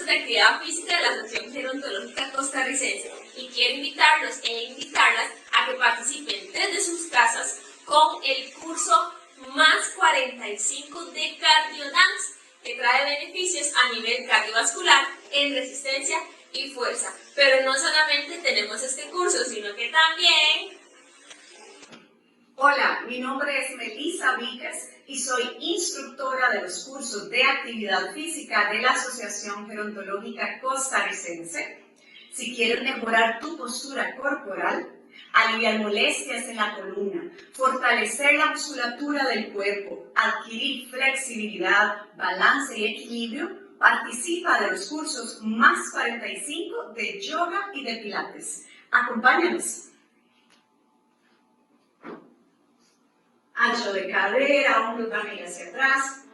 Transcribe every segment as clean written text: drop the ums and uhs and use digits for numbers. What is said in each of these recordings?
cursos de actividad física de la Asociación Gerontológica Costarricense y quiero invitarlos e invitarlas a que participen desde sus casas con el curso Más 45 de Cardiodance, que trae beneficios a nivel cardiovascular, en resistencia y fuerza. Pero no solamente tenemos este curso, sino que también... Hola, mi nombre es Melissa Víquez y soy instructora de los cursos de actividad física de la Asociación Gerontológica Costarricense. Si quieres mejorar tu postura corporal, aliviar molestias en la columna, fortalecer la musculatura del cuerpo, adquirir flexibilidad, balance y equilibrio, participa de los cursos Más 45 de yoga y de pilates. Acompáñanos. Ancho de cadera, hombros van a ir hacia atrás.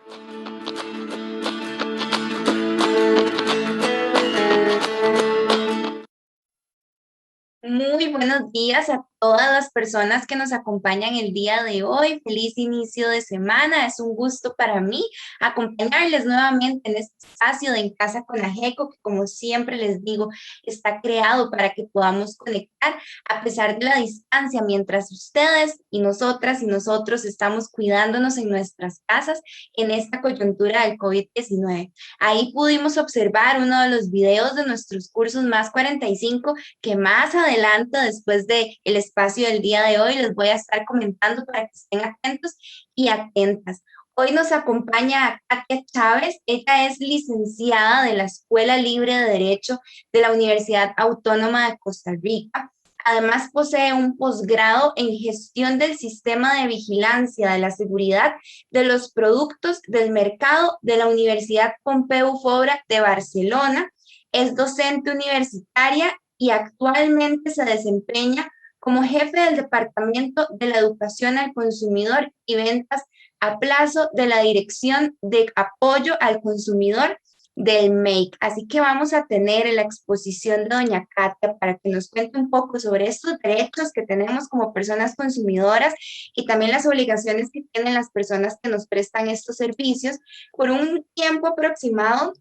Muy buenos días a todas las personas que nos acompañan el día de hoy. Feliz inicio de semana. Es un gusto para mí acompañarles nuevamente en este espacio de En Casa con Ageco, que como siempre les digo, está creado para que podamos conectar a pesar de la distancia, mientras ustedes y nosotras y nosotros estamos cuidándonos en nuestras casas en esta coyuntura del COVID-19. Ahí pudimos observar uno de los videos de nuestros cursos Más 45, que más adelante, después del espacio del día de hoy, les voy a estar comentando para que estén atentos y atentas. Hoy nos acompaña Katia Chávez. Ella es licenciada de la Escuela Libre de Derecho de la Universidad Autónoma de Costa Rica. Además, posee un posgrado en gestión del sistema de vigilancia de la seguridad de los productos del mercado de la Universidad Pompeu Fabra de Barcelona. Es docente universitaria y actualmente se desempeña como jefe del Departamento de la Educación al Consumidor y Ventas a plazo de la Dirección de Apoyo al Consumidor del MEIC. Así que vamos a tener la exposición de doña Katia para que nos cuente un poco sobre estos derechos que tenemos como personas consumidoras y también las obligaciones que tienen las personas que nos prestan estos servicios por un tiempo aproximado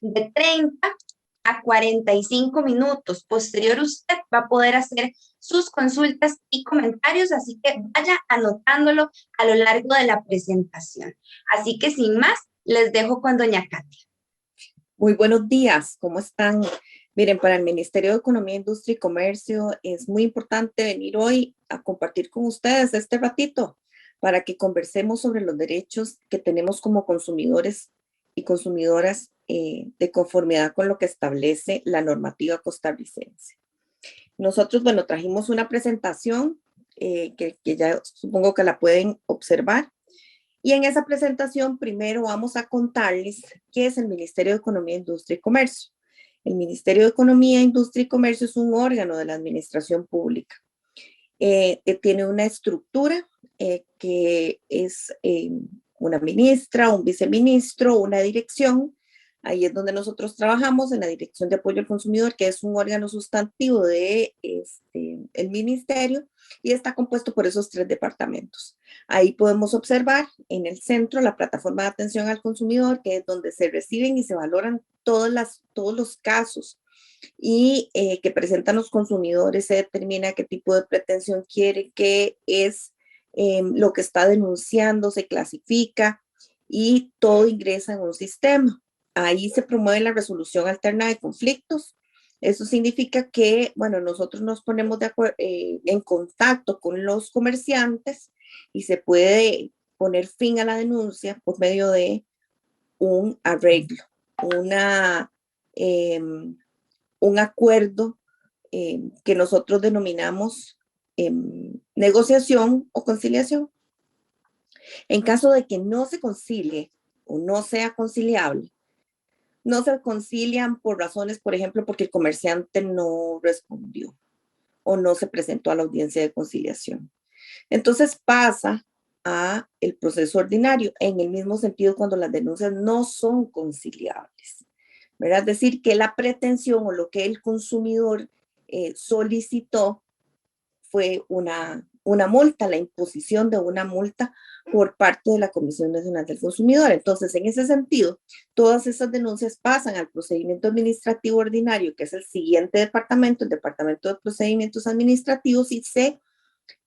de 30 a 45 minutos. Posterior, usted va a poder hacer sus consultas y comentarios, así que vaya anotándolo a lo largo de la presentación. Así que sin más, les dejo con doña Katia. Muy buenos días, ¿cómo están? Miren, para el Ministerio de Economía, Industria y Comercio es muy importante venir hoy a compartir con ustedes este ratito para que conversemos sobre los derechos que tenemos como consumidores y consumidoras de conformidad con lo que establece la normativa costarricense. Nosotros, bueno, trajimos una presentación que ya supongo que la pueden observar. Y en esa presentación primero vamos a contarles qué es el Ministerio de Economía, Industria y Comercio. El Ministerio de Economía, Industria y Comercio es un órgano de la administración pública. Tiene una estructura que es una ministra, un viceministro, una dirección. Ahí es donde nosotros trabajamos, en la Dirección de Apoyo al Consumidor, que es un órgano sustantivo de el ministerio, y está compuesto por esos 3 departamentos. Ahí podemos observar en el centro la plataforma de atención al consumidor, que es donde se reciben y se valoran todos los casos y que presentan los consumidores. Se determina qué tipo de pretensión quiere, qué es lo que está denunciando, se clasifica y todo ingresa en un sistema. Ahí se promueve la resolución alterna de conflictos. Eso significa que, bueno, nosotros nos ponemos en contacto con los comerciantes y se puede poner fin a la denuncia por medio de un arreglo, un acuerdo que nosotros denominamos negociación o conciliación. En caso de que no se concilie o no sea conciliable, no se concilian por razones, por ejemplo, porque el comerciante no respondió o no se presentó a la audiencia de conciliación. Entonces pasa a el proceso ordinario, en el mismo sentido cuando las denuncias no son conciliables, ¿verdad? Es decir, que la pretensión o lo que el consumidor solicitó fue una una multa, la imposición de una multa por parte de la Comisión Nacional del Consumidor. Entonces, en ese sentido, todas esas denuncias pasan al procedimiento administrativo ordinario, que es el siguiente departamento, el Departamento de Procedimientos Administrativos, y se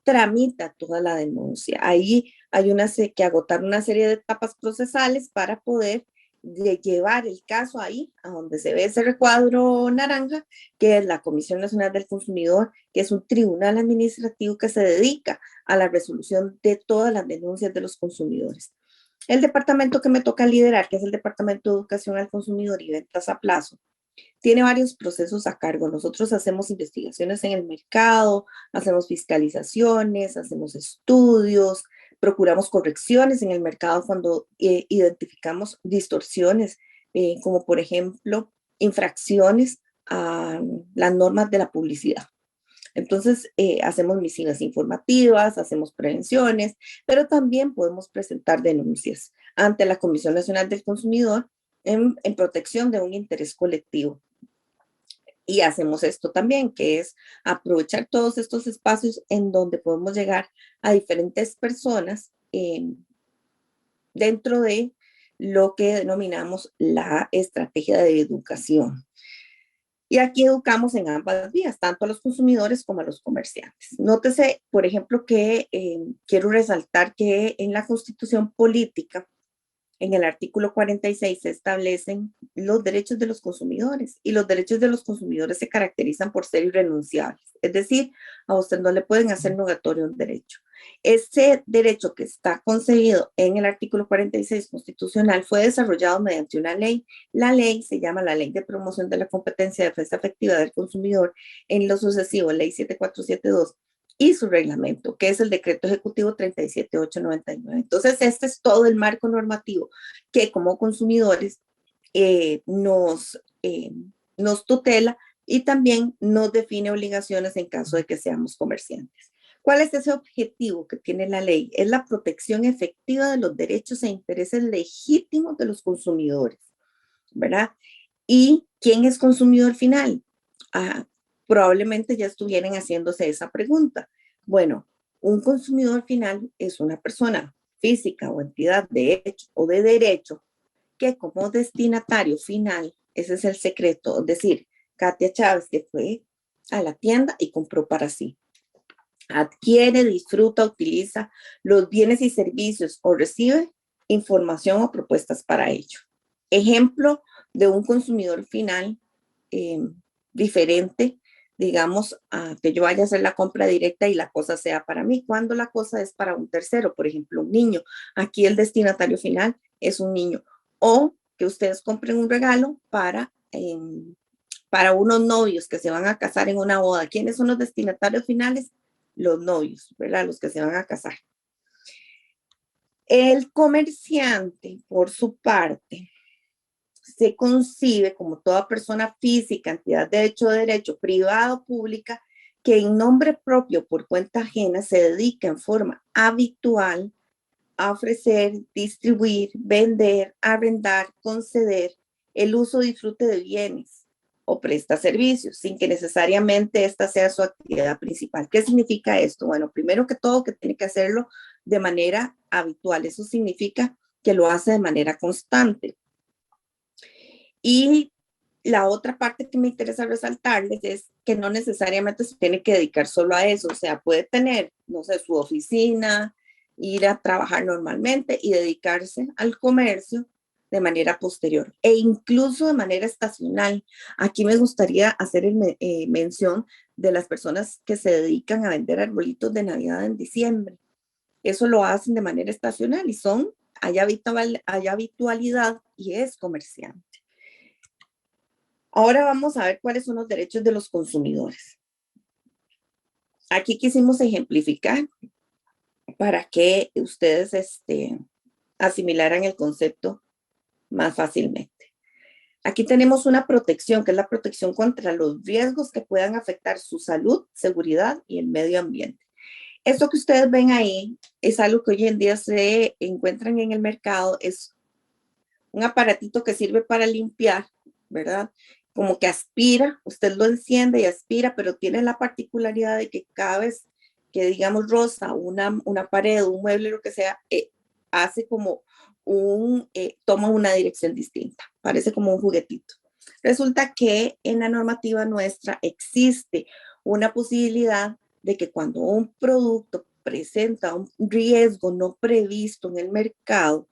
tramita toda la denuncia. Ahí hay que agotar una serie de etapas procesales para poder llevar el caso ahí, a donde se ve ese recuadro naranja, que es la Comisión Nacional del Consumidor, que es un tribunal administrativo que se dedica a la resolución de todas las denuncias de los consumidores. El departamento que me toca liderar, que es el Departamento de Educación al Consumidor y Ventas a Plazo, tiene varios procesos a cargo. Nosotros hacemos investigaciones en el mercado, hacemos fiscalizaciones, hacemos estudios, procuramos correcciones en el mercado cuando identificamos distorsiones, como por ejemplo infracciones a las normas de la publicidad. Entonces, hacemos misivas informativas, hacemos prevenciones, pero también podemos presentar denuncias ante la Comisión Nacional del Consumidor en protección de un interés colectivo. Y hacemos esto también, que es aprovechar todos estos espacios en donde podemos llegar a diferentes personas dentro de lo que denominamos la estrategia de educación. Y aquí educamos en ambas vías, tanto a los consumidores como a los comerciantes. Nótese, por ejemplo, que quiero resaltar que en la Constitución Política, en el artículo 46 se establecen los derechos de los consumidores, y los derechos de los consumidores se caracterizan por ser irrenunciables. Es decir, a usted no le pueden hacer nugatorio un derecho. Ese derecho que está concebido en el artículo 46 constitucional fue desarrollado mediante una ley. La ley se llama la Ley de Promoción de la Competencia y Defensa Efectiva del Consumidor, en lo sucesivo, Ley 7472, y su reglamento, que es el Decreto Ejecutivo 37899. Entonces, este es todo el marco normativo que como consumidores nos tutela y también nos define obligaciones en caso de que seamos comerciantes. ¿Cuál es ese objetivo que tiene la ley? Es la protección efectiva de los derechos e intereses legítimos de los consumidores, ¿verdad? ¿Y quién es consumidor final? Probablemente ya estuvieran haciéndose esa pregunta. Bueno, un consumidor final es una persona física o entidad de hecho o de derecho que como destinatario final, ese es el secreto, es decir, Katia Chávez, que fue a la tienda y compró para sí, adquiere, disfruta, utiliza los bienes y servicios o recibe información o propuestas para ello. Ejemplo de un consumidor final diferente, digamos, a que yo vaya a hacer la compra directa y la cosa sea para mí, cuando la cosa es para un tercero, por ejemplo, un niño. Aquí el destinatario final es un niño. O que ustedes compren un regalo para unos novios que se van a casar en una boda. ¿Quiénes son los destinatarios finales? Los novios, ¿verdad? Los que se van a casar. El comerciante, por su parte, se concibe como toda persona física, entidad de hecho o derecho, privada o pública, que en nombre propio por cuenta ajena se dedica en forma habitual a ofrecer, distribuir, vender, arrendar, conceder el uso o disfrute de bienes o presta servicios, sin que necesariamente esta sea su actividad principal. ¿Qué significa esto? Bueno, primero que todo, que tiene que hacerlo de manera habitual. Eso significa que lo hace de manera constante. Y la otra parte que me interesa resaltarles es que no necesariamente se tiene que dedicar solo a eso. O sea, puede tener, no sé, su oficina, ir a trabajar normalmente y dedicarse al comercio de manera posterior e incluso de manera estacional. Aquí me gustaría hacer mención de las personas que se dedican a vender arbolitos de Navidad en diciembre. Eso lo hacen de manera estacional y hay habitualidad y es comerciante. Ahora vamos a ver cuáles son los derechos de los consumidores. Aquí quisimos ejemplificar para que ustedes asimilaran el concepto más fácilmente. Aquí tenemos una protección, que es la protección contra los riesgos que puedan afectar su salud, seguridad y el medio ambiente. Esto que ustedes ven ahí es algo que hoy en día se encuentran en el mercado, es un aparatito que sirve para limpiar, ¿verdad? Como que aspira, usted lo enciende y aspira, pero tiene la particularidad de que cada vez que digamos roza una pared, un mueble, lo que sea, hace como toma una dirección distinta, parece como un juguetito. Resulta que en la normativa nuestra existe una posibilidad de que cuando un producto presenta un riesgo no previsto en el mercado,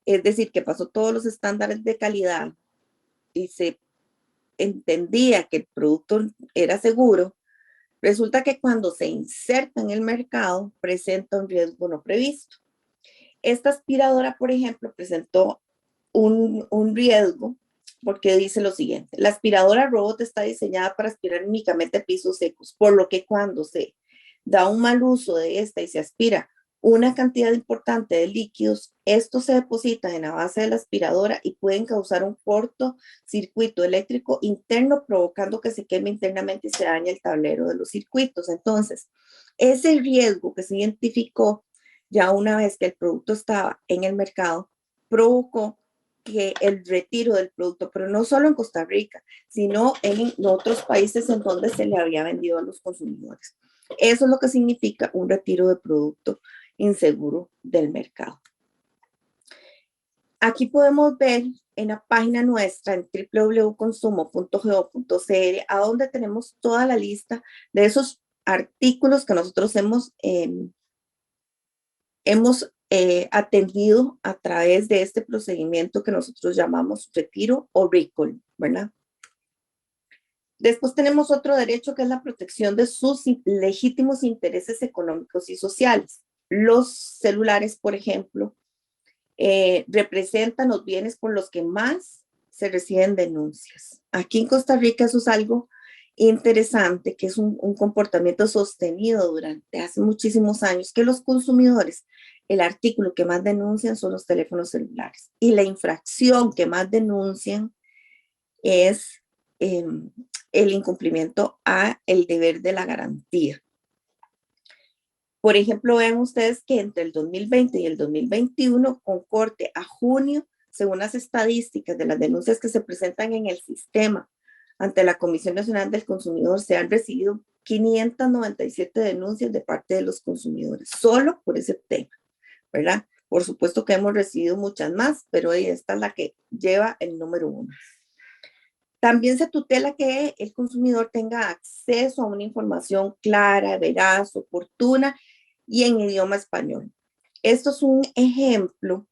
es decir, que pasó todos los estándares de calidad y se entendía que el producto era seguro, resulta que cuando se inserta en el mercado presenta un riesgo no previsto. Esta aspiradora, por ejemplo, presentó un riesgo porque dice lo siguiente: la aspiradora robot está diseñada para aspirar únicamente pisos secos, por lo que cuando se da un mal uso de esta y se aspira una cantidad importante de líquidos, estos se depositan en la base de la aspiradora y pueden causar un cortocircuito eléctrico interno, provocando que se queme internamente y se dañe el tablero de los circuitos. Entonces, ese riesgo que se identificó ya una vez que el producto estaba en el mercado, provocó que el retiro del producto, pero no solo en Costa Rica, sino en otros países en donde se le había vendido a los consumidores. Eso es lo que significa un retiro de producto inseguro del mercado. Aquí podemos ver en la página nuestra en www.consumo.go.cr, a donde tenemos toda la lista de esos artículos que nosotros hemos atendido a través de este procedimiento que nosotros llamamos retiro o recall, ¿verdad? Después tenemos otro derecho que es la protección de sus legítimos intereses económicos y sociales. Los celulares, por ejemplo, representan los bienes por los que más se reciben denuncias. Aquí en Costa Rica eso es algo interesante, que es un comportamiento sostenido durante hace muchísimos años, que los consumidores, el artículo que más denuncian son los teléfonos celulares y la infracción que más denuncian es el incumplimiento a el deber de la garantía. Por ejemplo, vean ustedes que entre el 2020 y el 2021, con corte a junio, según las estadísticas de las denuncias que se presentan en el sistema ante la Comisión Nacional del Consumidor, se han recibido 597 denuncias de parte de los consumidores, solo por ese tema, ¿verdad? Por supuesto que hemos recibido muchas más, pero esta es la que lleva el número 1. También se tutela que el consumidor tenga acceso a una información clara, veraz, oportuna y en idioma español. Esto es un ejemplo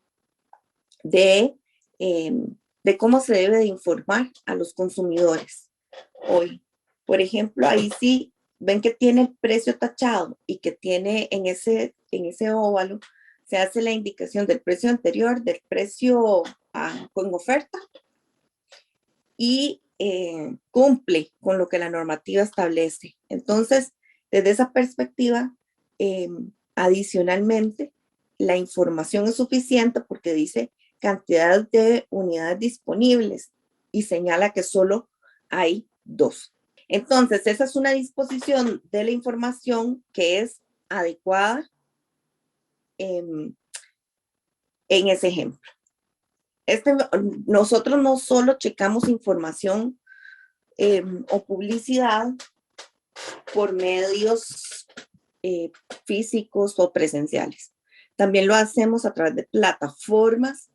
de cómo se debe de informar a los consumidores hoy. Por ejemplo, ahí sí ven que tiene el precio tachado y que tiene en ese óvalo, se hace la indicación del precio anterior, del precio con oferta, y cumple con lo que la normativa establece. Entonces, desde esa perspectiva, adicionalmente, la información es suficiente porque dice cantidad de unidades disponibles y señala que solo hay 2. Entonces, esa es una disposición de la información que es adecuada en ese ejemplo. Nosotros no solo checamos información o publicidad por medios físicos o presenciales. También lo hacemos a través de plataformas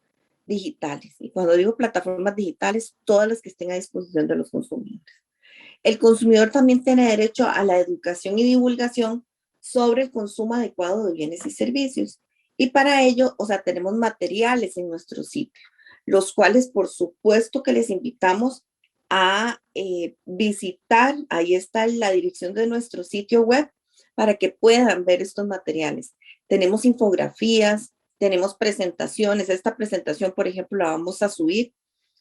digitales. Y cuando digo plataformas digitales, todas las que estén a disposición de los consumidores. El consumidor también tiene derecho a la educación y divulgación sobre el consumo adecuado de bienes y servicios. Y para ello, tenemos materiales en nuestro sitio, los cuales por supuesto que les invitamos a visitar. Ahí está la dirección de nuestro sitio web para que puedan ver estos materiales. Tenemos infografías, tenemos presentaciones. Esta presentación, por ejemplo, la vamos a subir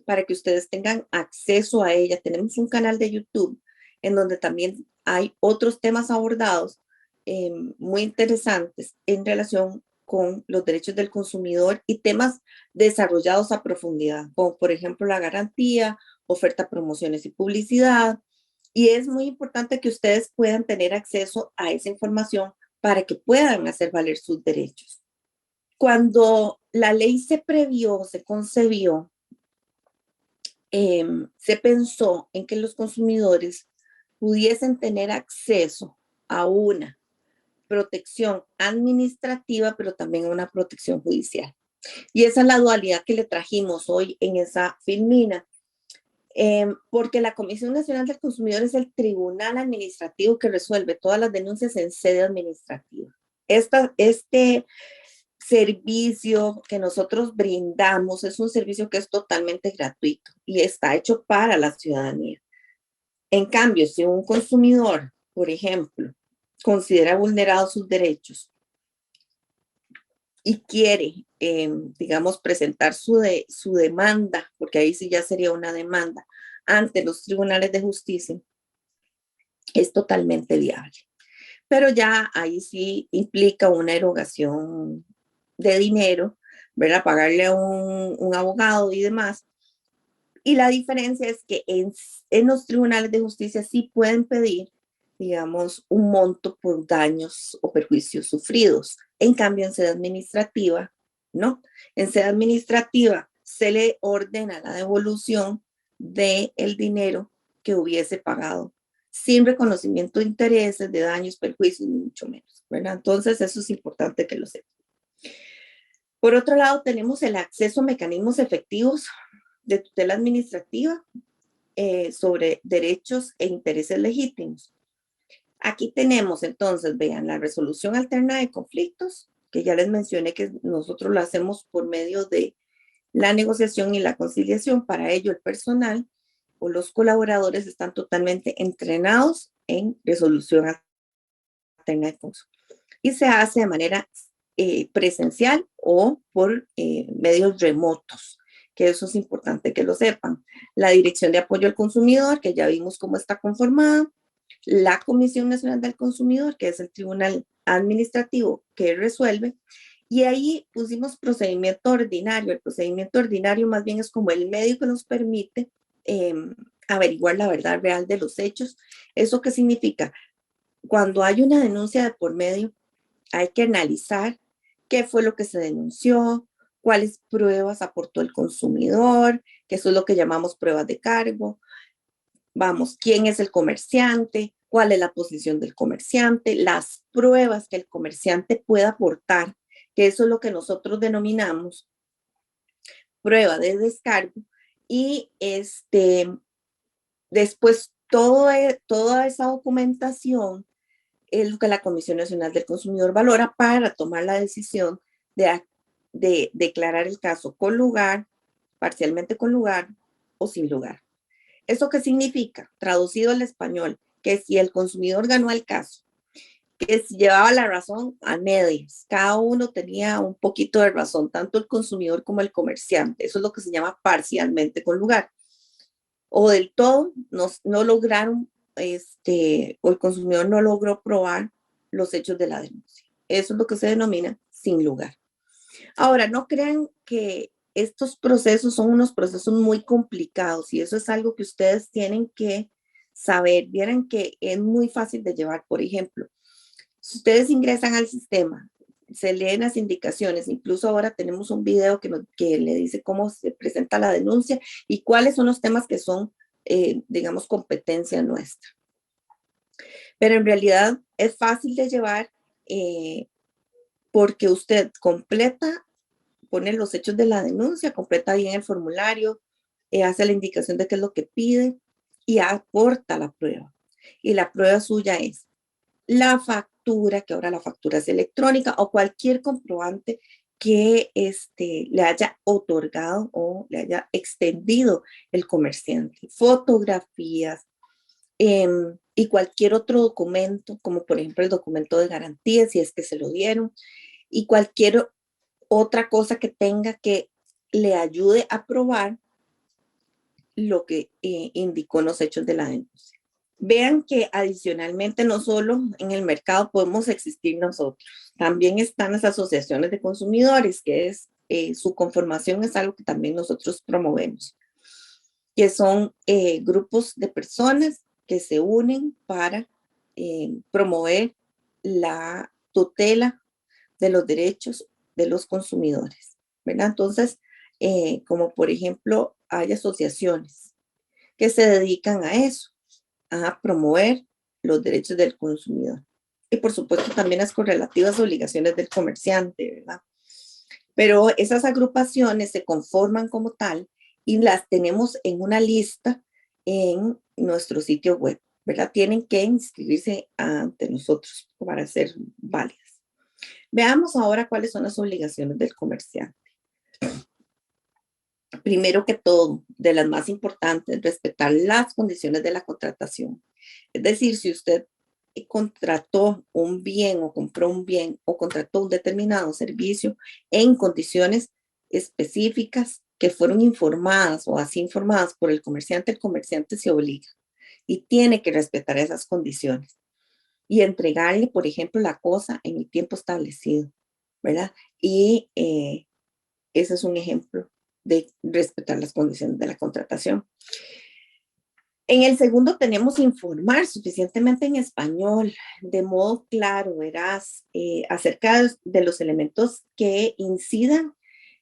para que ustedes tengan acceso a ella. Tenemos un canal de YouTube en donde también hay otros temas abordados muy interesantes en relación con los derechos del consumidor y temas desarrollados a profundidad, como por ejemplo la garantía, oferta, promociones y publicidad. Y es muy importante que ustedes puedan tener acceso a esa información para que puedan hacer valer sus derechos. Cuando la ley se previó, se concebió, se pensó en que los consumidores pudiesen tener acceso a una protección administrativa, pero también una protección judicial. Y esa es la dualidad que le trajimos hoy en esa filmina, porque la Comisión Nacional del Consumidor es el tribunal administrativo que resuelve todas las denuncias en sede administrativa. Este servicio que nosotros brindamos es un servicio que es totalmente gratuito y está hecho para la ciudadanía. En cambio, si un consumidor, por ejemplo, considera vulnerados sus derechos y quiere, digamos, presentar su demanda, porque ahí sí ya sería una demanda ante los tribunales de justicia, es totalmente viable. Pero ya ahí sí implica una erogación de dinero, ¿verdad? Pagarle a un abogado y demás. Y la diferencia es que en los tribunales de justicia sí pueden pedir, digamos, un monto por daños o perjuicios sufridos. En cambio, en sede administrativa, no. En sede administrativa se le ordena la devolución del dinero que hubiese pagado, sin reconocimiento de intereses, de daños, perjuicios, ni mucho menos, ¿verdad? Entonces, eso es importante que lo sepan. Por otro lado, tenemos el acceso a mecanismos efectivos de tutela administrativa sobre derechos e intereses legítimos. Aquí tenemos entonces, vean, la resolución alterna de conflictos, que ya les mencioné que nosotros lo hacemos por medio de la negociación y la conciliación. Para ello, el personal o los colaboradores están totalmente entrenados en resolución alterna de conflictos. Y se hace de manera presencial o por medios remotos, que eso es importante que lo sepan. La Dirección de Apoyo al Consumidor, que ya vimos cómo está conformada, la Comisión Nacional del Consumidor, que es el tribunal administrativo que resuelve, y ahí pusimos procedimiento ordinario. El procedimiento ordinario más bien es como el medio que nos permite averiguar la verdad real de los hechos. ¿Eso qué significa? Cuando hay una denuncia de por medio, hay que analizar qué fue lo que se denunció, cuáles pruebas aportó el consumidor, que eso es lo que llamamos pruebas de cargo. Vamos, quién es el comerciante, cuál es la posición del comerciante, las pruebas que el comerciante pueda aportar, que eso es lo que nosotros denominamos prueba de descargo. Y después toda esa documentación es lo que la Comisión Nacional del Consumidor valora para tomar la decisión de declarar el caso con lugar, parcialmente con lugar o sin lugar. ¿Eso qué significa? Traducido al español, que si el consumidor ganó el caso, que si llevaba la razón a medias, cada uno tenía un poquito de razón, tanto el consumidor como el comerciante. Eso es lo que se llama parcialmente con lugar. O del todo no lograron, o el consumidor no logró probar los hechos de la denuncia. Eso es lo que se denomina sin lugar. Ahora, no crean que estos procesos son unos procesos muy complicados y eso es algo que ustedes tienen que saber. Vieran que es muy fácil de llevar. Por ejemplo, si ustedes ingresan al sistema, se leen las indicaciones, incluso ahora tenemos un video que le dice cómo se presenta la denuncia y cuáles son los temas que son, digamos, competencia nuestra. Pero en realidad es fácil de llevar porque usted pone los hechos de la denuncia, completa bien el formulario, hace la indicación de qué es lo que pide y aporta la prueba. Y la prueba suya es la factura, que ahora la factura es electrónica, o cualquier comprobante que le haya otorgado o le haya extendido el comerciante. Fotografías y cualquier otro documento, como por ejemplo el documento de garantía, si es que se lo dieron, y cualquier otra cosa que tenga que le ayude a probar lo que indicó en los hechos de la denuncia. Vean que adicionalmente no solo en el mercado podemos existir nosotros, también están las asociaciones de consumidores, que es su conformación es algo que también nosotros promovemos, que son grupos de personas que se unen para promover la tutela de los derechos de los consumidores, ¿verdad? Entonces, como por ejemplo, hay asociaciones que se dedican a eso, a promover los derechos del consumidor. y por supuesto también las correlativas obligaciones del comerciante, ¿verdad? Pero esas agrupaciones se conforman como tal y las tenemos en una lista en nuestro sitio web, ¿verdad? Tienen que inscribirse ante nosotros para ser válidas. Veamos ahora cuáles son las obligaciones del comerciante. Primero que todo, de las más importantes, respetar las condiciones de la contratación. Es decir, si usted contrató un bien o compró un bien o contrató un determinado servicio en condiciones específicas que fueron informadas o así informadas por el comerciante se obliga y tiene que respetar esas condiciones y entregarle, por ejemplo, la cosa en el tiempo establecido, ¿verdad? Y ese es un ejemplo de respetar las condiciones de la contratación. En el segundo tenemos informar suficientemente en español, de modo claro, veraz, acerca de los elementos que incidan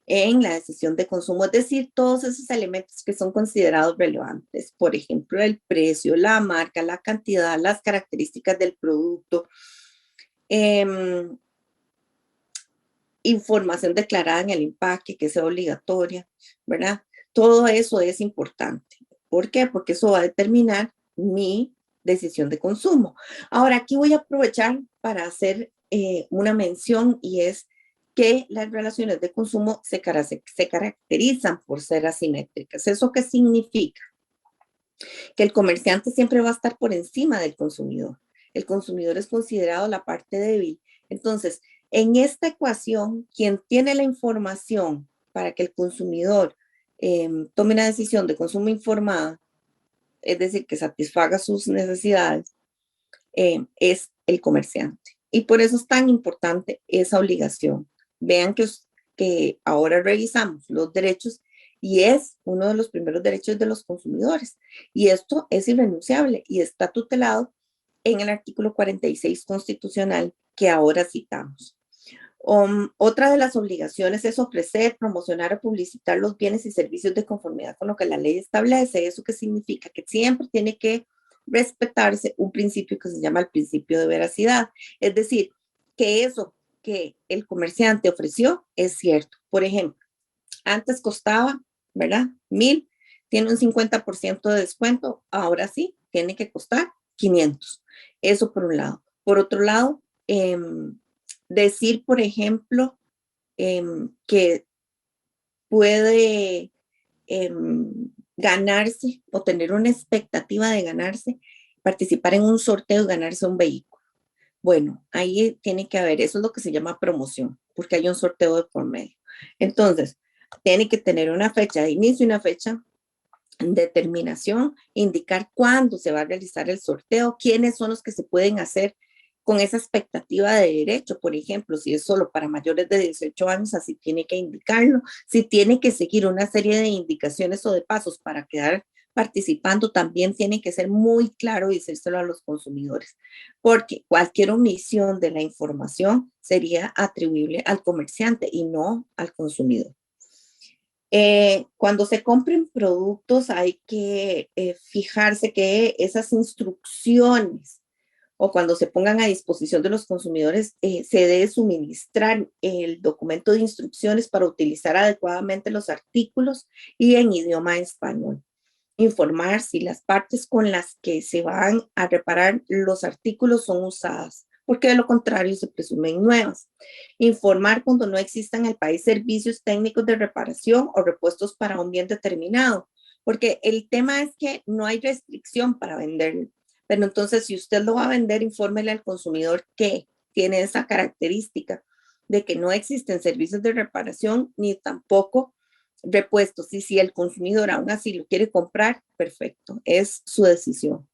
en la decisión de consumo, es decir, todos esos elementos que son considerados relevantes, por ejemplo, el precio, la marca, la cantidad, las características del producto, información declarada en el empaque, que sea obligatoria, ¿verdad? Todo eso es importante. ¿Por qué? Porque eso va a determinar mi decisión de consumo. Ahora, aquí voy a aprovechar para hacer una mención y es que las relaciones de consumo se caracterizan por ser asimétricas. ¿Eso qué significa? Que el comerciante siempre va a estar por encima del consumidor. El consumidor es considerado la parte débil. Entonces, en esta ecuación, quien tiene la información para que el consumidor tome una decisión de consumo informada, es decir, que satisfaga sus necesidades, es el comerciante. Y por eso es tan importante esa obligación. Vean que ahora revisamos los derechos y es uno de los primeros derechos de los consumidores. Y esto es irrenunciable y está tutelado en el artículo 46 constitucional que ahora citamos. Otra de las obligaciones es ofrecer, promocionar o publicitar los bienes y servicios de conformidad con lo que la ley establece. ¿Eso qué significa? Que siempre tiene que respetarse un principio que se llama el principio de veracidad. Es decir, que eso que el comerciante ofreció es cierto. Por ejemplo, antes costaba, ¿verdad? 1,000, tiene un 50% de descuento, ahora sí, tiene que costar 500. Eso por un lado. Por otro lado, decir, por ejemplo, que puede ganarse o tener una expectativa de ganarse, participar en un sorteo y ganarse un vehículo. Bueno, ahí tiene que haber, eso es lo que se llama promoción, porque hay un sorteo de por medio. Entonces, tiene que tener una fecha de inicio y una fecha de terminación, indicar cuándo se va a realizar el sorteo, quiénes son los que se pueden hacer con esa expectativa de derecho, por ejemplo, si es solo para mayores de 18 años, así tiene que indicarlo, si tiene que seguir una serie de indicaciones o de pasos para quedar participando, también tiene que ser muy claro y decírselo a los consumidores, porque cualquier omisión de la información sería atribuible al comerciante y no al consumidor. Cuando se compren productos hay que fijarse que esas instrucciones o cuando se pongan a disposición de los consumidores, se debe suministrar el documento de instrucciones para utilizar adecuadamente los artículos y en idioma español. Informar si las partes con las que se van a reparar los artículos son usadas, porque de lo contrario se presumen nuevas. Informar cuando no existan en el país servicios técnicos de reparación o repuestos para un bien determinado, porque el tema es que no hay restricción para venderlo. Pero entonces, si usted lo va a vender, infórmele al consumidor que tiene esa característica de que no existen servicios de reparación ni tampoco repuestos. Y si el consumidor aún así lo quiere comprar, perfecto, es su decisión.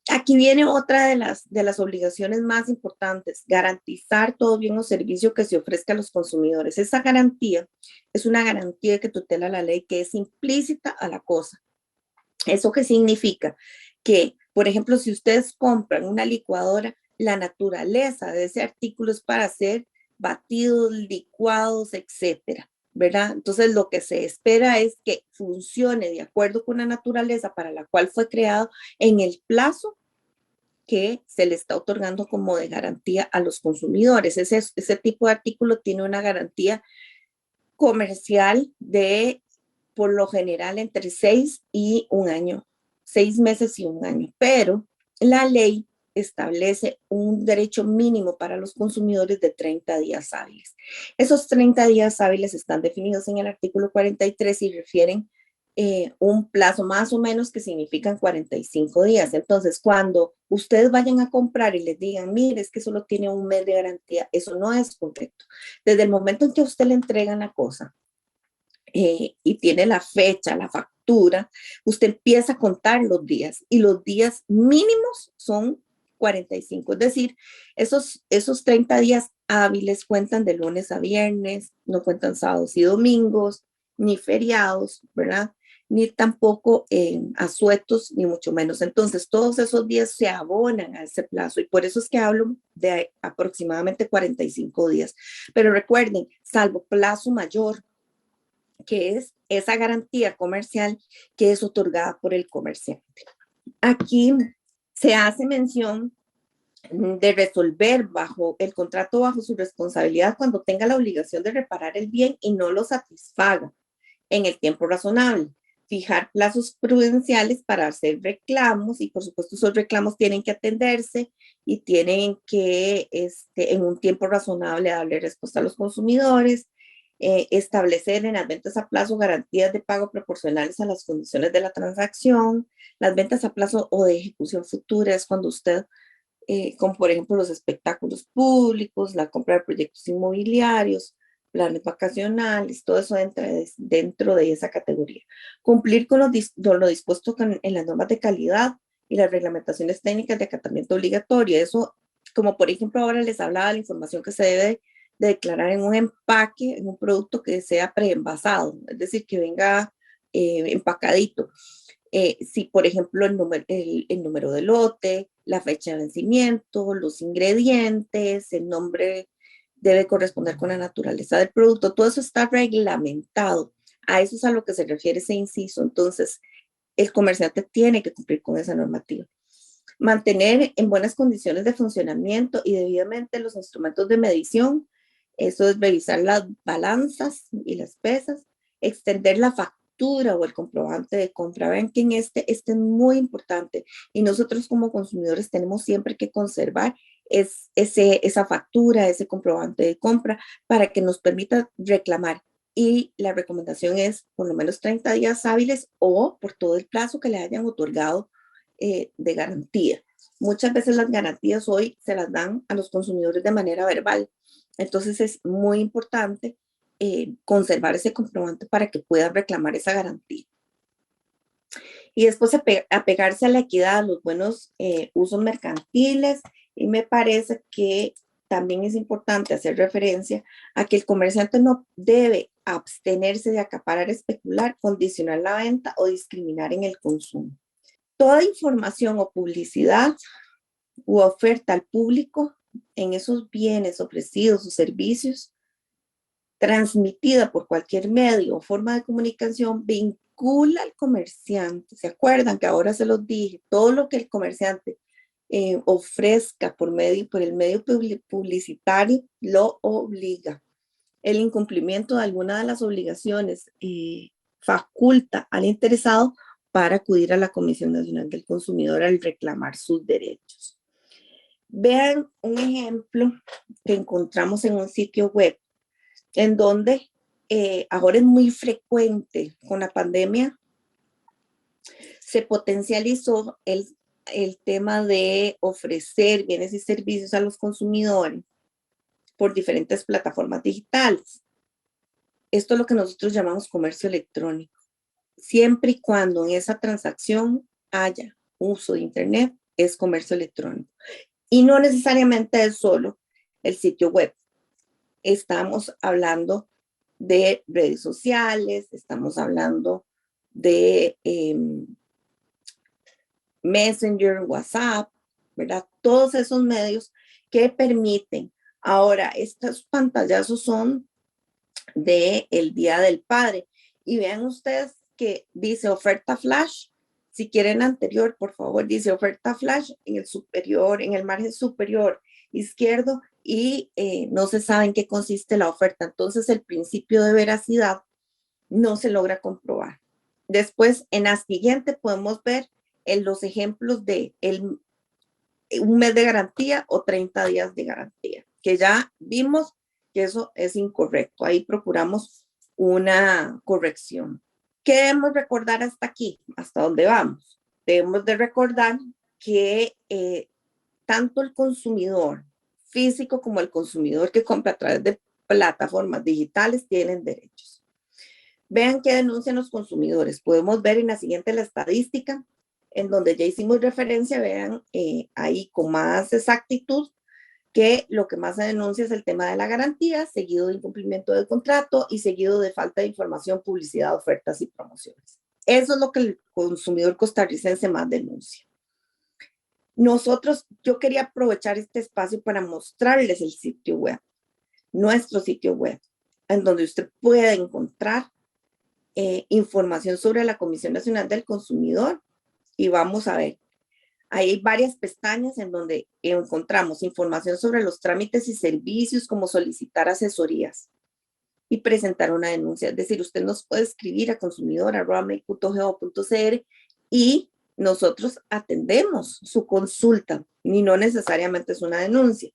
Aquí viene otra de las obligaciones más importantes, garantizar todo bien o servicio que se ofrezca a los consumidores. Esa garantía es una garantía que tutela la ley, que es implícita a la cosa. ¿Eso qué significa? Que, por ejemplo, si ustedes compran una licuadora, la naturaleza de ese artículo es para hacer batidos, licuados, etcétera, ¿verdad? Entonces, lo que se espera es que funcione de acuerdo con la naturaleza para la cual fue creado en el plazo que se le está otorgando como de garantía a los consumidores. Ese tipo de artículo tiene una garantía comercial de, por lo general, entre 6 y un año, 6 meses y un año, pero la ley establece un derecho mínimo para los consumidores de 30 días hábiles. Esos 30 días hábiles están definidos en el artículo 43 y refieren un plazo más o menos que significan 45 días. Entonces, cuando ustedes vayan a comprar y les digan, mire, es que solo tiene un mes de garantía, eso no es correcto. Desde el momento en que a usted le entregan la cosa y tiene la fecha, la factura, usted empieza a contar los días y los días mínimos son 45. Es decir, esos 30 días hábiles cuentan de lunes a viernes, no cuentan sábados y domingos, ni feriados, ¿verdad? Ni tampoco asuetos, ni mucho menos. Entonces, todos esos días se abonan a ese plazo y por eso es que hablo de aproximadamente 45 días. Pero recuerden, salvo plazo mayor, que es esa garantía comercial que es otorgada por el comerciante. Aquí se hace mención de resolver bajo el contrato bajo su responsabilidad cuando tenga la obligación de reparar el bien y no lo satisfaga en el tiempo razonable. Fijar plazos prudenciales para hacer reclamos y por supuesto esos reclamos tienen que atenderse y tienen que en un tiempo razonable darle respuesta a los consumidores, establecer en las ventas a plazo garantías de pago proporcionales a las condiciones de la transacción. Las ventas a plazo o de ejecución futura es cuando usted, como por ejemplo los espectáculos públicos, la compra de proyectos inmobiliarios, planes vacacionales, todo eso entra dentro de esa categoría. Cumplir con lo dispuesto en las normas de calidad y las reglamentaciones técnicas de acatamiento obligatorio. Eso, como por ejemplo ahora les hablaba de la información que se debe de declarar en un empaque, en un producto que sea preenvasado, es decir, que venga empacadito. Si, por ejemplo, el número de lote, la fecha de vencimiento, los ingredientes, el nombre debe corresponder con la naturaleza del producto, todo eso está reglamentado. A eso es a lo que se refiere ese inciso. Entonces, el comerciante tiene que cumplir con esa normativa. Mantener en buenas condiciones de funcionamiento y debidamente los instrumentos de medición. Eso es revisar las balanzas y las pesas, extender la factura o el comprobante de compra. Vean que en este es muy importante y nosotros como consumidores tenemos siempre que conservar esa factura, ese comprobante de compra para que nos permita reclamar. Y la recomendación es por lo menos 30 días hábiles o por todo el plazo que le hayan otorgado de garantía. Muchas veces las garantías hoy se las dan a los consumidores de manera verbal. Entonces es muy importante conservar ese comprobante para que puedan reclamar esa garantía. Y después apegarse a la equidad, a los buenos usos mercantiles, y me parece que también es importante hacer referencia a que el comerciante no debe abstenerse de acaparar, especular, condicionar la venta o discriminar en el consumo. Toda información o publicidad u oferta al público en esos bienes ofrecidos o servicios transmitida por cualquier medio o forma de comunicación vincula al comerciante. ¿Se acuerdan que ahora se los dije? Todo lo que el comerciante ofrezca por el medio publicitario lo obliga. El incumplimiento de alguna de las obligaciones faculta al interesado para acudir a la Comisión Nacional del Consumidor al reclamar sus derechos. Vean un ejemplo que encontramos en un sitio web en donde ahora es muy frecuente con la pandemia, se potencializó el tema de ofrecer bienes y servicios a los consumidores por diferentes plataformas digitales. Esto es lo que nosotros llamamos comercio electrónico. Siempre y cuando en esa transacción haya uso de Internet, es comercio electrónico. Y no necesariamente es solo el sitio web. Estamos hablando de redes sociales, estamos hablando de Messenger, WhatsApp, ¿verdad? Todos esos medios que permiten. Ahora, estos pantallazos son del Día del Padre. Y vean ustedes que dice oferta flash Si quieren anterior, por favor, dice oferta flash en el superior, en el margen superior izquierdo y no se sabe en qué consiste la oferta. Entonces el principio de veracidad no se logra comprobar. Después, en la siguiente podemos ver los ejemplos de un mes de garantía o 30 días de garantía, que ya vimos que eso es incorrecto. Ahí procuramos una corrección. ¿Qué debemos recordar hasta aquí? ¿Hasta dónde vamos? Debemos de recordar que tanto el consumidor físico como el consumidor que compra a través de plataformas digitales tienen derechos. Vean qué denuncian los consumidores. Podemos ver en la siguiente la estadística, en donde ya hicimos referencia, vean ahí con más exactitud, que lo que más se denuncia es el tema de la garantía, seguido de incumplimiento del contrato y seguido de falta de información, publicidad, ofertas y promociones. Eso es lo que el consumidor costarricense más denuncia. Yo quería aprovechar este espacio para mostrarles el sitio web, nuestro sitio web, en donde usted puede encontrar información sobre la Comisión Nacional del Consumidor y vamos a ver. Hay varias pestañas en donde encontramos información sobre los trámites y servicios, como solicitar asesorías y presentar una denuncia. Es decir, usted nos puede escribir a consumidor@mec.go.cr y nosotros atendemos su consulta y no necesariamente es una denuncia.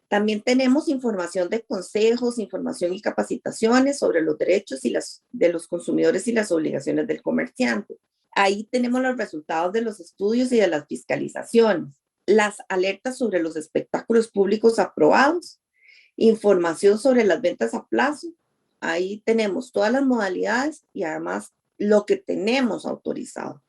También tenemos información de consejos, información y capacitaciones sobre los derechos de los consumidores y las obligaciones del comerciante. Ahí tenemos los resultados de los estudios y de las fiscalizaciones, las alertas sobre los espectáculos públicos aprobados, información sobre las ventas a plazo. Ahí tenemos todas las modalidades y además lo que tenemos autorizado.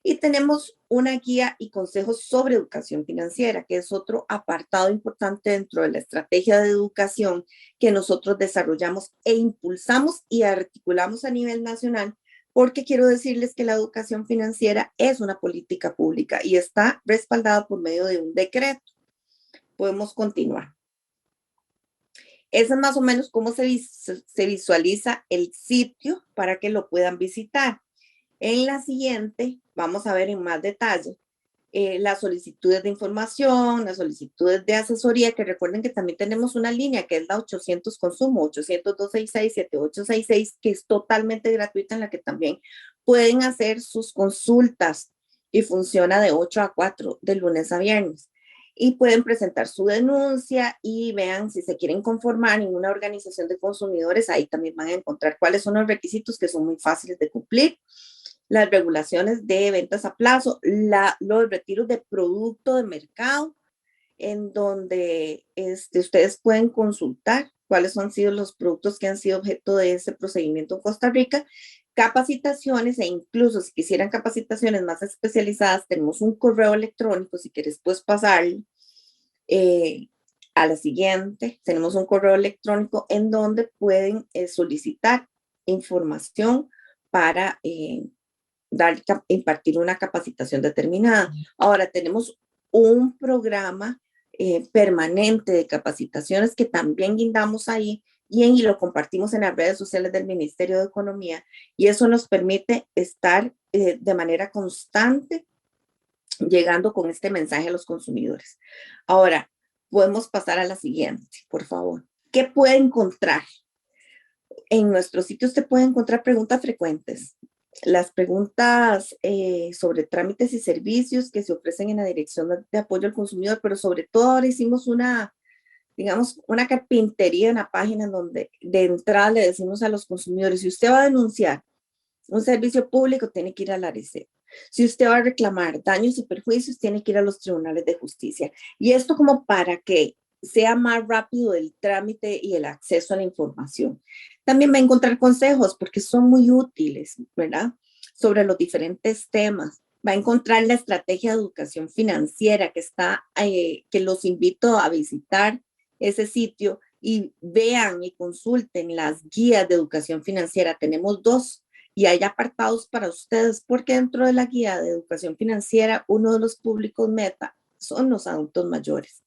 Y tenemos una guía y consejos sobre educación financiera, que es otro apartado importante dentro de la estrategia de educación que nosotros desarrollamos e impulsamos y articulamos a nivel nacional, porque quiero decirles que la educación financiera es una política pública y está respaldada por medio de un decreto. Podemos continuar. Eso es más o menos cómo se visualiza el sitio para que lo puedan visitar. En la siguiente, vamos a ver en más detalle las solicitudes de información, las solicitudes de asesoría, que recuerden que también tenemos una línea que es la 800 Consumo, 800-266-7866, que es totalmente gratuita, en la que también pueden hacer sus consultas y funciona de 8 a 4 de lunes a viernes. Y pueden presentar su denuncia y vean si se quieren conformar en una organización de consumidores. Ahí también van a encontrar cuáles son los requisitos, que son muy fáciles de cumplir. Las regulaciones de ventas a plazo, los retiros de producto de mercado, en donde ustedes pueden consultar cuáles han sido los productos que han sido objeto de ese procedimiento en Costa Rica, capacitaciones e incluso si quisieran capacitaciones más especializadas, tenemos un correo electrónico, si quieres puedes pasar a la siguiente, tenemos un correo electrónico en donde pueden solicitar información para impartir una capacitación determinada. Ahora tenemos un programa permanente de capacitaciones que también guindamos ahí y lo compartimos en las redes sociales del Ministerio de Economía, y eso nos permite estar de manera constante llegando con este mensaje a los consumidores. Ahora, podemos pasar a la siguiente, por favor. ¿Qué puede encontrar? En nuestro sitio usted puede encontrar preguntas frecuentes. Las preguntas sobre trámites y servicios que se ofrecen en la Dirección de Apoyo al Consumidor, pero sobre todo ahora hicimos una carpintería en la página en donde de entrada le decimos a los consumidores: si usted va a denunciar un servicio público, tiene que ir a la ARECEP. Si usted va a reclamar daños y perjuicios, tiene que ir a los tribunales de justicia. Y esto como para que sea más rápido el trámite y el acceso a la información. También va a encontrar consejos, porque son muy útiles, ¿verdad? Sobre los diferentes temas. Va a encontrar la estrategia de educación financiera que los invito a visitar ese sitio y vean y consulten las guías de educación financiera. Tenemos 2 y hay apartados para ustedes, porque dentro de la guía de educación financiera, uno de los públicos meta son los adultos mayores.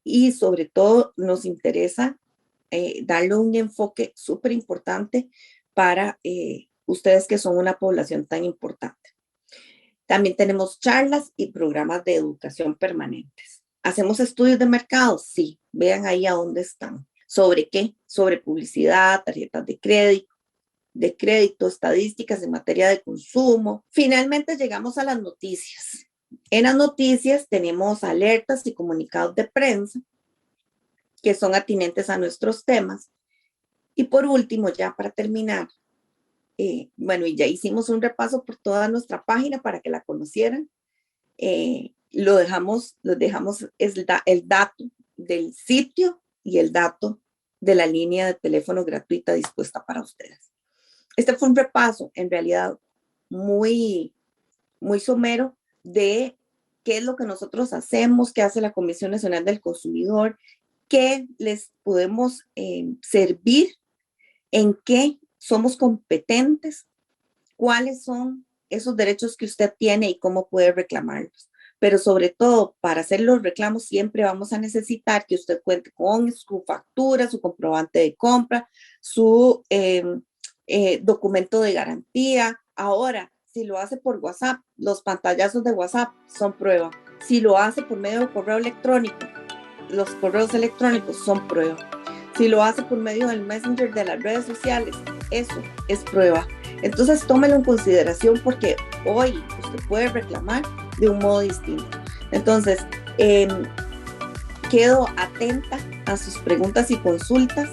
Y sobre todo nos interesa darle un enfoque súper importante para ustedes que son una población tan importante. También tenemos charlas y programas de educación permanentes. ¿Hacemos estudios de mercado? Sí, vean ahí a dónde están. ¿Sobre qué? Sobre publicidad, tarjetas de crédito, estadísticas en materia de consumo. Finalmente llegamos a las noticias. En las noticias tenemos alertas y comunicados de prensa que son atinentes a nuestros temas. Y por último, ya para terminar, bueno, y ya hicimos un repaso por toda nuestra página para que la conocieran. Los dejamos el dato del sitio y el dato de la línea de teléfono gratuita dispuesta para ustedes. Este fue un repaso, en realidad, muy somero de qué es lo que nosotros hacemos, qué hace la Comisión Nacional del Consumidor, qué les podemos servir, en qué somos competentes, cuáles son esos derechos que usted tiene y cómo puede reclamarlos. Pero sobre todo, para hacer los reclamos siempre vamos a necesitar que usted cuente con su factura, su comprobante de compra, su documento de garantía. Ahora, si lo hace por WhatsApp, los pantallazos de WhatsApp son prueba. Si lo hace por medio de correo electrónico, los correos electrónicos son prueba. Si lo hace por medio del Messenger de las redes sociales, eso es prueba. Entonces tómelo en consideración porque hoy usted puede reclamar de un modo distinto. Entonces, quedo atenta a sus preguntas y consultas.